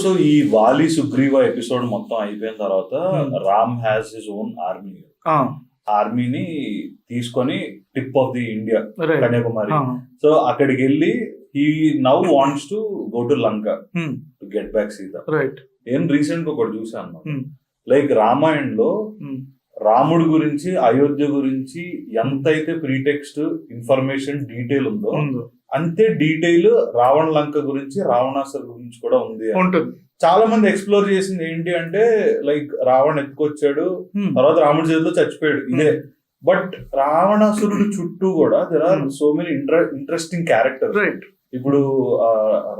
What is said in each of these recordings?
So ఈ వాలి Sugriva episode మొత్తం అయిపోయిన తర్వాత Ram has his own army. ఆర్మీని తీసుకొని tip of the India Kanyakumari. So అక్కడికి వెళ్ళి he now wants to go to Lanka to get back Sita. నేను రీసెంట్ గా ఒకటి చూసాను, లైక్ రామాయణంలో రాముడి గురించి అయోధ్య గురించి ఎంతైతే ప్రీటెక్స్ట్ ఇన్ఫర్మేషన్ డీటెయిల్ ఉందో అంతే డీటెయిల్ రావణ లంక గురించి రావణాసురు గురించి కూడా ఉంది. చాలా మంది ఎక్స్ప్లోర్ చేసింది ఏంటి అంటే లైక్ రావణ్ ఎత్తుకొచ్చాడు, తర్వాత రాముడి చేతిలో చచ్చిపోయాడు, ఇదే. బట్ రావణాసురుడు చుట్టూ కూడా there are so many interesting characters. ఇప్పుడు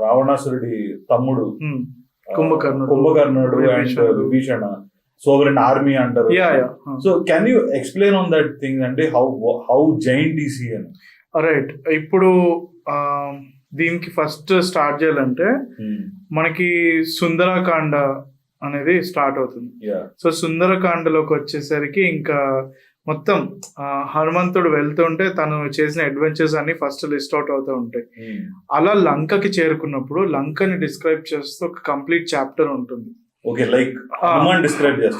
రావణాసురుడి తమ్ముడు కుంభకర్ణుడు అండ్ విభీషణ, సోవరెన్ ఆర్మీ అంటారు. So can you explain on that thing అంటే హౌ జైంట్ ఈస్ హి అని? రైట్, ఇప్పుడు దీనికి ఫస్ట్ స్టార్ట్ చేయాలంటే మనకి సుందరకాండ అనేది స్టార్ట్ అవుతుంది. సో సుందరకాండలోకి వచ్చేసరికి ఇంకా మొత్తం హనుమంతుడు వెళ్తుంటే తను చేసిన అడ్వెంచర్స్ అన్ని ఫస్ట్ లిస్ట్ అవుట్ అవుతూ ఉంటాయి. అలా లంకకి చేరుకున్నప్పుడు లంకని డిస్క్రైబ్ చేస్తూ ఒక కంప్లీట్ చాప్టర్ ఉంటుంది.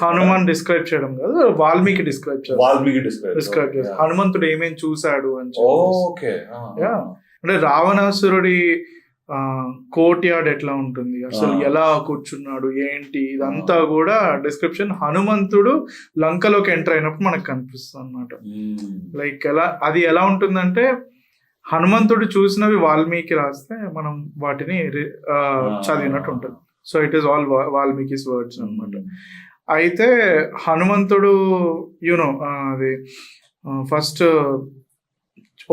హనుమాన్ డిస్క్రైబ్ చేయడం కాదు, వాల్మీకి డిస్క్రైబ్ చేస్తారు. హనుమంతుడు ఏమేమి చూశాడు అని చెప్పి. అంటే రావణాసురుడి కోర్ట్ యార్డ్ ఎట్లా ఉంటుంది, అసలు ఎలా కూర్చున్నాడు ఏంటి, ఇదంతా కూడా డిస్క్రిప్షన్ హనుమంతుడు లంకలోకి ఎంటర్ అయినప్పుడు మనకు కనిపిస్తుంది అన్నమాట. లైక్ అది ఎలా ఉంటుందంటే హనుమంతుడు చూసినవి వాల్మీకి రాస్తే మనం వాటిని చదివినట్టు ఉంటుంది. So it is all Valmikis words అనమాట. అయితే హనుమంతుడు యూనో అది ఫస్ట్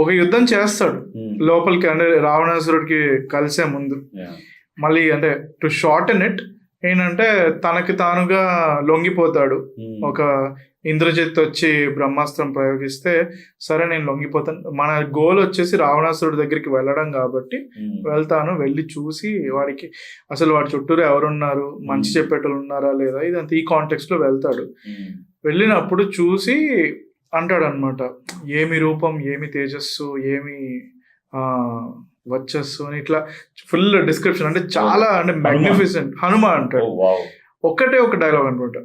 ఒక యుద్ధం చేస్తాడు లోపలికి, అంటే రావణాసురుడికి కలిసే ముందు. మళ్ళీ అంటే టు షార్టన్ ఇట్ ఏంటంటే తనకి తానుగా లొంగిపోతాడు. ఒక ఇంద్రజిత్ వచ్చి బ్రహ్మాస్త్రం ప్రయోగిస్తే సరే నేను లొంగిపోతాను, మన గోల్ వచ్చేసి రావణాసురుడి దగ్గరికి వెళ్ళడం కాబట్టి వెళ్తాను, వెళ్ళి చూసి వాడికి అసలు వాడి చుట్టూరు ఎవరున్నారు, మంచి చెప్పేటోళ్ళు ఉన్నారా లేదా, ఇదంతా ఈ కాంటెక్స్ట్ లో వెళ్తాడు. వెళ్ళినప్పుడు చూసి అంటాడు అనమాట, ఏమి రూపం, ఏమి తేజస్సు, ఏమి వచ్చస్సు అని ఇట్లా ఫుల్ డిస్క్రిప్షన్. అంటే చాలా అంటే మ్యాగ్నిఫిసెంట్ హనుమ అంటాడు. ఒక్కటే ఒక డైలాగ్ అనమాట,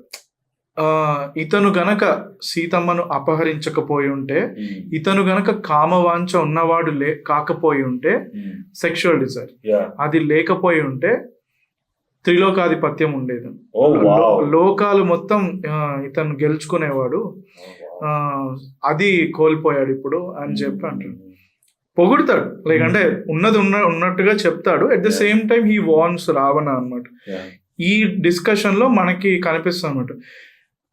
ఇతను గనక సీతమ్మను అపహరించకపోయి ఉంటే, ఇతను గనక కామవాంఛ ఉన్నవాడు కాకపోయి ఉంటే, సెక్షువల్ డిజైర్ అది లేకపోయి ఉంటే త్రిలోకాధిపత్యం ఉండేది, లోకాలు మొత్తం ఇతను గెలుచుకునేవాడు, అది కోల్పోయాడు ఇప్పుడు అని చెప్పి అంటాడు. పొగుడుతాడు, లైక్ అంటే ఉన్నది ఉన్నట్టుగా చెప్తాడు. At the same time he wants Ravana అనమాట. ఈ డిస్కషన్ లో మనకి కనిపిస్తుంది అనమాట.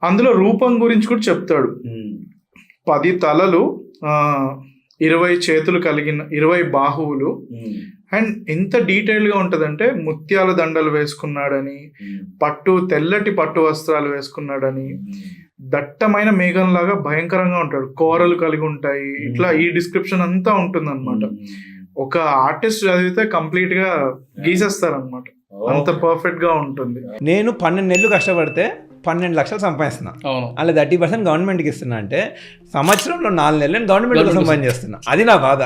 అందులో రూపం గురించి కూడా చెప్తాడు. 10 తలలు, 20 చేతులు కలిగిన 20 బాహువులు. అండ్ ఎంత డీటెయిల్ గా ఉంటదంటే ముత్యాల దండలు వేసుకున్నాడని, తెల్లటి పట్టు వస్త్రాలు వేసుకున్నాడని, దట్టమైన మేఘం లాగా భయంకరంగా ఉంటాడు, కోరలు కలిగి ఉంటాయి, ఇట్లా ఈ డిస్క్రిప్షన్ అంతా ఉంటుంది అనమాట. ఒక ఆర్టిస్ట్ చదివితే కంప్లీట్ గా గీసేస్తారనమాట, అంత పర్ఫెక్ట్ గా ఉంటుంది. నేను 12 నెలలు కష్టపడితే 12 లక్షలు సంపాదిస్తున్నా, అలా 30% గవర్నమెంట్కి ఇస్తున్నా అంటే సంవత్సరంలో 4 నెలలు నేను గవర్నమెంట్ సంపాదన చేస్తున్నా. అది నా బాధ.